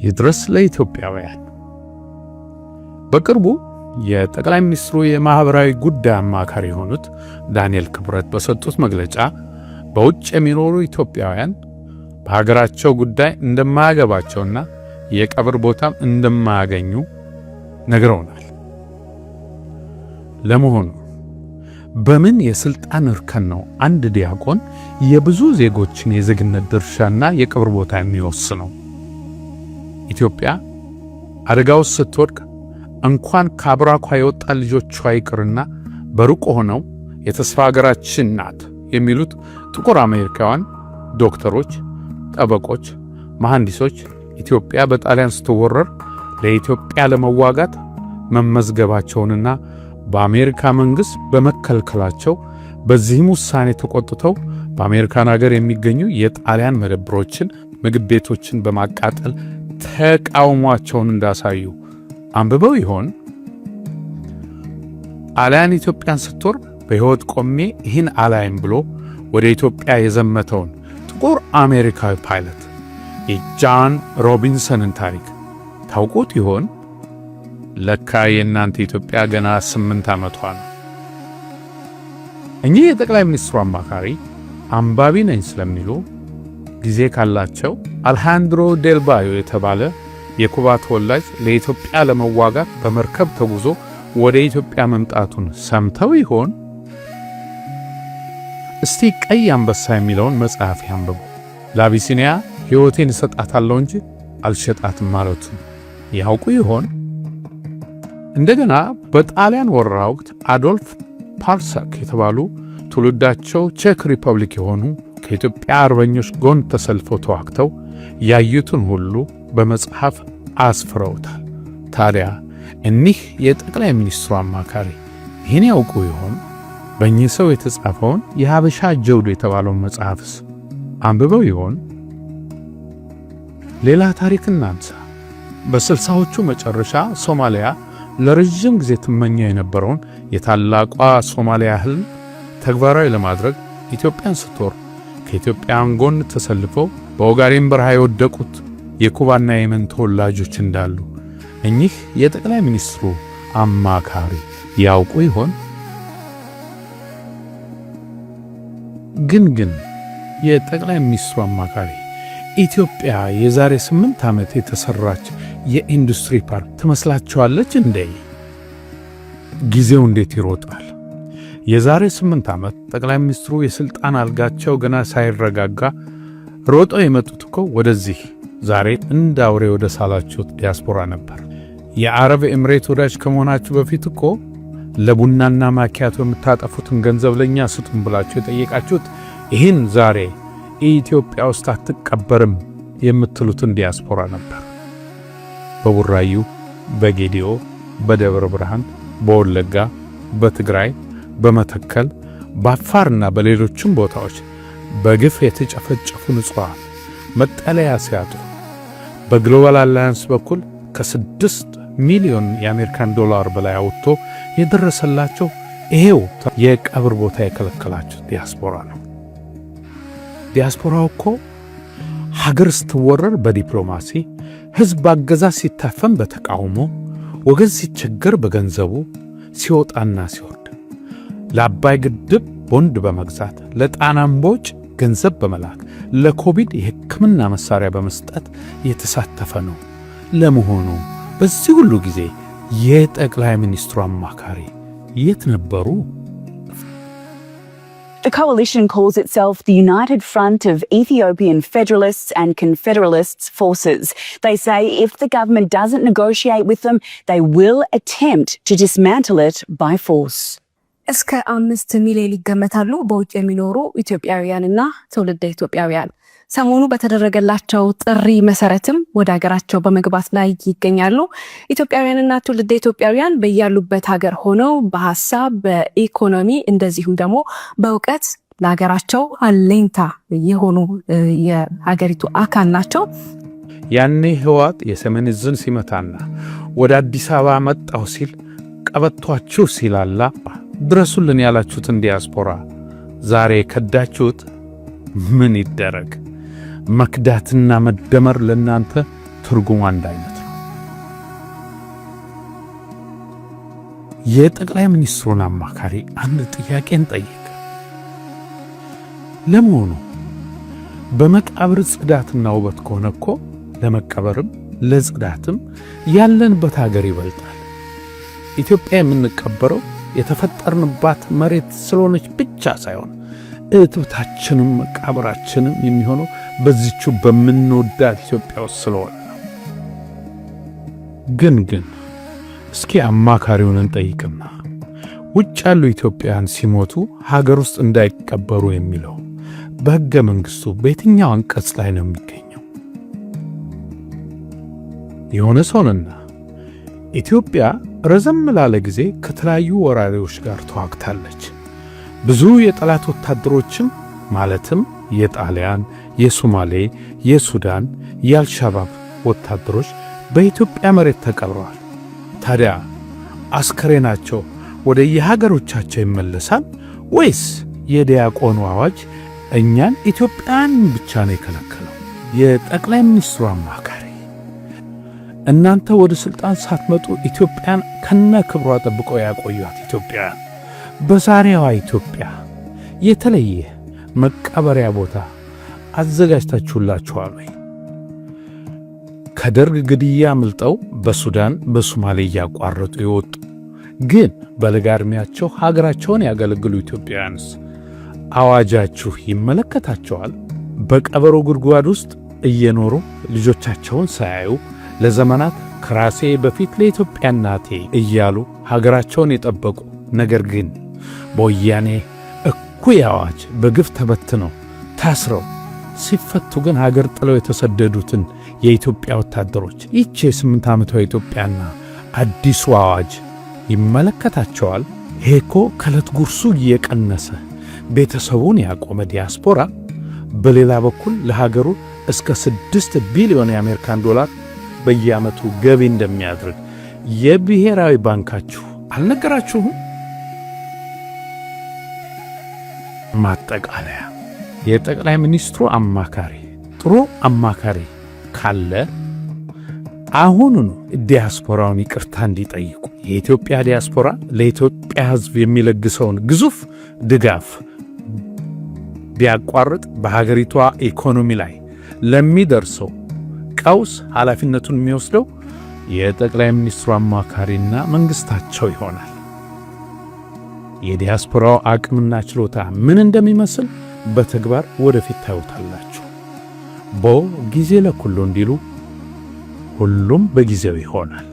ይድረስ ለኢትዮጵያውያን። በቅርቡ የጠቅላይ ሚኒስትሩ የማህበራዊ ጉዳይ አማካሪ የሆኑት ዳንኤል ክብረት በሰጡት መግለጫ በውጭ የሚኖሩ ኢትዮጵያውያን በሀገራቸው ጉዳይ እንደማያገባቸውና የቀብር ቦታም እንደማያገኙ ነግረውናል። ለመሆኑ በምን የስልጣን እርከን ነው አንድ ዲያቆን የብዙ ዜጎችን የዜግነት ድርሻና የቀብር ቦታ የሚወስነው? ኢትዮጵያ አደጋ ውስጥ ስትወድቅ እንኳን ከአብራኳ የወጣ ልጆቿ ይቅርና በሩቅ ሆነው የተስፋ ሀገራችን ናት የሚሉት ጥቁር አሜሪካውያን ዶክተሮች፣ ጠበቆች፣ መሐንዲሶች ኢትዮጵያ በጣሊያን ስትወረር ለኢትዮጵያ ለመዋጋት መመዝገባቸውንና በአሜሪካ መንግስት በመከልከላቸው በዚህም ውሳኔ ተቆጥተው በአሜሪካን ሀገር የሚገኙ የጣሊያን መደብሮችን፣ ምግብ ቤቶችን በማቃጠል ተቃውሟቸውን እንዳሳዩ አንብበው ይሆን? ጣሊያን ኢትዮጵያን ስትወር በሕይወት ቆሜ ይህን አላይም ብሎ ወደ ኢትዮጵያ የዘመተውን ጥቁር አሜሪካዊ ፓይለት የጃን ሮቢንሰንን ታሪክ ታውቁት ይሆን? ለካ የእናንተ ኢትዮጵያ ገና 8 ዓመቷ ነው። እኚህ የጠቅላይ ሚኒስትሩ አማካሪ አንባቢ ነኝ ስለሚሉ ጊዜ ካላቸው አልሃንድሮ ዴል ባዮ የተባለ የኩባ ተወላጅ ለኢትዮጵያ ለመዋጋት በመርከብ ተጉዞ ወደ ኢትዮጵያ መምጣቱን ሰምተው ይሆን? እስቲ ቀይ አንበሳ የሚለውን መጽሐፍ ያንብቡ። ለአቢሲኒያ ሕይወቴን እሰጣታለሁ እንጂ አልሸጣትም ማለቱን ያውቁ ይሆን? እንደገና በጣሊያን ወረራ ወቅት አዶልፍ ፓርሳክ የተባሉ ትውልዳቸው ቼክ ሪፐብሊክ የሆኑ ከኢትዮጵያ አርበኞች ጎን ተሰልፈው ተዋግተው ያዩትን ሁሉ በመጽሐፍ አስፍረውታል። ታዲያ እኒህ የጠቅላይ ሚኒስትሩ አማካሪ ይህን ያውቁ ይሆን? በእኚህ ሰው የተጻፈውን የሀበሻ ጀውዱ የተባለውን መጽሐፍስ አንብበው ይሆን? ሌላ ታሪክ እናንሳ። በ60ዎቹ መጨረሻ ሶማሊያ ለረጅም ጊዜ ትመኛ የነበረውን የታላቋ ሶማሊያ ህልም ተግባራዊ ለማድረግ ኢትዮጵያን ስትወር ከኢትዮጵያን ጎን ተሰልፈው በኦጋዴን በረሃ የወደቁት የኩባና የመን ተወላጆች እንዳሉ እኚህ የጠቅላይ ሚኒስትሩ አማካሪ ያውቁ ይሆን? ግን የጠቅላይ ሚኒስትሩ አማካሪ ኢትዮጵያ የዛሬ 8 ዓመት የተሰራች የኢንዱስትሪ ፓርክ ትመስላችኋለች እንዴ? ጊዜው እንዴት ይሮጣል! የዛሬ 8 ዓመት ጠቅላይ ሚኒስትሩ የስልጣን አልጋቸው ገና ሳይረጋጋ ሮጠው የመጡት እኮ ወደዚህ ዛሬ እንደ አውሬ ወደ ሳላችሁት ዲያስፖራ ነበር። የአረብ ኤምሬት ወዳጅ ከመሆናችሁ በፊት እኮ ለቡናና ማኪያቶ የምታጠፉትን ገንዘብ ለኛ ስጡን ብላችሁ የጠየቃችሁት ይህን ዛሬ ኢትዮጵያ ውስጥ አትቀበርም የምትሉትን ዲያስፖራ ነበር። በቡራዩ፣ በጌዲዮ፣ በደብረ ብርሃን፣ በወለጋ፣ በትግራይ፣ በመተከል፣ በአፋርና በሌሎችም ቦታዎች በግፍ የተጨፈጨፉ ንጹሃን መጠለያ ሲያጡ በግሎባል አላያንስ በኩል ከ6 ሚሊዮን የአሜሪካን ዶላር በላይ አውጥቶ የደረሰላቸው ይሄው የቀብር ቦታ የከለከላቸው ዲያስፖራ ነው። ዲያስፖራው እኮ ሀገር ስትወረር በዲፕሎማሲ፣ ህዝብ አገዛዝ ሲታፈን በተቃውሞ፣ ወገን ሲቸገር በገንዘቡ ሲወጣና ሲወርድ፣ ለአባይ ግድብ ቦንድ በመግዛት፣ ለጣና እምቦጭ ገንዘብ በመላክ፣ ለኮቪድ የሕክምና መሳሪያ በመስጠት የተሳተፈ ነው። ለመሆኑ በዚህ ሁሉ ጊዜ የጠቅላይ ሚኒስትሩ አማካሪ የት ነበሩ? The coalition calls itself the United Front of Ethiopian Federalists and Confederalists Forces. They say if the government doesn't negotiate with them, they will attempt to dismantle it by force. እስከ 5 ሚሊዮን ይገመታሉ በውጭ የሚኖሩ ኢትዮጵያውያንና ትውልደ ኢትዮጵያውያን ሰሞኑ በተደረገላቸው ጥሪ መሰረትም ወደ ሀገራቸው በመግባት ላይ ይገኛሉ። ኢትዮጵያውያንና ትውልደ ኢትዮጵያውያን በያሉበት ሀገር ሆነው በሐሳብ፣ በኢኮኖሚ እንደዚሁም ደግሞ በእውቀት ለሀገራቸው አለኝታ የሆኑ የሀገሪቱ አካል ናቸው። ያኔ ህወሓት የሰሜን ዕዝን ሲመታና ወደ አዲስ አበባ መጣው ሲል ቀበቷችሁ ሲላላ ድረሱልን ያላችሁትን ዲያስፖራ ዛሬ ከዳችሁት። ምን ይደረግ? መክዳትና መደመር ለናንተ ትርጉሙ አንድ አይነት ነው። የጠቅላይ ሚኒስትሩን አማካሪ አንድ ጥያቄን ጠይቅ። ለመሆኑ በመቃብር ጽዳትና ውበት ከሆነ እኮ ለመቀበርም ለጽዳትም ያለንበት ሀገር ይበልጣል። ኢትዮጵያ የምንቀበረው የተፈጠርንባት መሬት ስለሆነች ብቻ ሳይሆን እትብታችንም መቃብራችንም የሚሆነው በዚቹ በምንወዳት ኢትዮጵያ ውስጥ ስለሆነ ነው። ግን እስኪ አማካሪውን እንጠይቅና ውጭ ያሉ ኢትዮጵያውያን ሲሞቱ ሀገር ውስጥ እንዳይቀበሩ የሚለው በሕገ መንግሥቱ በየትኛው አንቀጽ ላይ ነው የሚገኘው? የሆነ ሰውንና ኢትዮጵያ ረዘም ላለ ጊዜ ከተለያዩ ወራሪዎች ጋር ተዋግታለች። ብዙ የጠላት ወታደሮችም ማለትም የጣሊያን፣ የሶማሌ፣ የሱዳን፣ የአልሻባብ ወታደሮች በኢትዮጵያ መሬት ተቀብረዋል። ታዲያ አስከሬናቸው ወደ የሀገሮቻቸው ይመለሳል ወይስ የዲያቆኑ አዋጅ እኛን ኢትዮጵያን ብቻ ነው የከለከለው? የጠቅላይ ሚኒስትሩ አማካሪ እናንተ ወደ ሥልጣን ሳትመጡ ኢትዮጵያን ከነ ክብሯ ጠብቀው ያቆዩት ኢትዮጵያውያን በዛሬዋ ኢትዮጵያ የተለየ መቀበሪያ ቦታ አዘጋጅታችሁላችኋል ወይ? ከደርግ ግድያ ምልጠው በሱዳን በሶማሌ እያቋረጡ የወጡ ግን በለጋ ዕድሜያቸው ሀገራቸውን ያገለግሉ ኢትዮጵያውያንስ አዋጃችሁ ይመለከታቸዋል? በቀበሮ ጉድጓድ ውስጥ እየኖሩ ልጆቻቸውን ሳያዩ ለዘመናት ከራሴ በፊት ለኢትዮጵያ እናቴ እያሉ ሀገራቸውን የጠበቁ ነገር ግን በወያኔ እኩይ አዋጅ በግፍ ተበትነው ታስረው ሲፈቱ ግን ሀገር ጥለው የተሰደዱትን የኢትዮጵያ ወታደሮች ይህች የ8 ዓመቷ ኢትዮጵያና አዲሱ አዋጅ ይመለከታቸዋል? ይሄ እኮ ከዕለት ጉርሱ እየቀነሰ ቤተሰቡን ያቆመ ዲያስፖራ በሌላ በኩል ለሀገሩ እስከ 6 ቢሊዮን የአሜሪካን ዶላር በየዓመቱ ገቢ እንደሚያድርግ የብሔራዊ ባንካችሁ አልነገራችሁም? ማጠቃለያ፣ የጠቅላይ ሚኒስትሩ አማካሪ ጥሩ አማካሪ ካለ አሁኑኑ ዲያስፖራውን ይቅርታ እንዲጠይቁ የኢትዮጵያ ዲያስፖራ ለኢትዮጵያ ሕዝብ የሚለግሰውን ግዙፍ ድጋፍ ቢያቋርጥ በሀገሪቷ ኢኮኖሚ ላይ ለሚደርሰው ቀውስ ኃላፊነቱን የሚወስደው የጠቅላይ ሚኒስትሩ አማካሪና መንግስታቸው ይሆናል። የዲያስፖራው አቅምና ችሎታ ምን እንደሚመስል በተግባር ወደፊት ታዩታላችሁ። ጊዜ ለኩሉ እንዲሉ ሁሉም በጊዜው ይሆናል።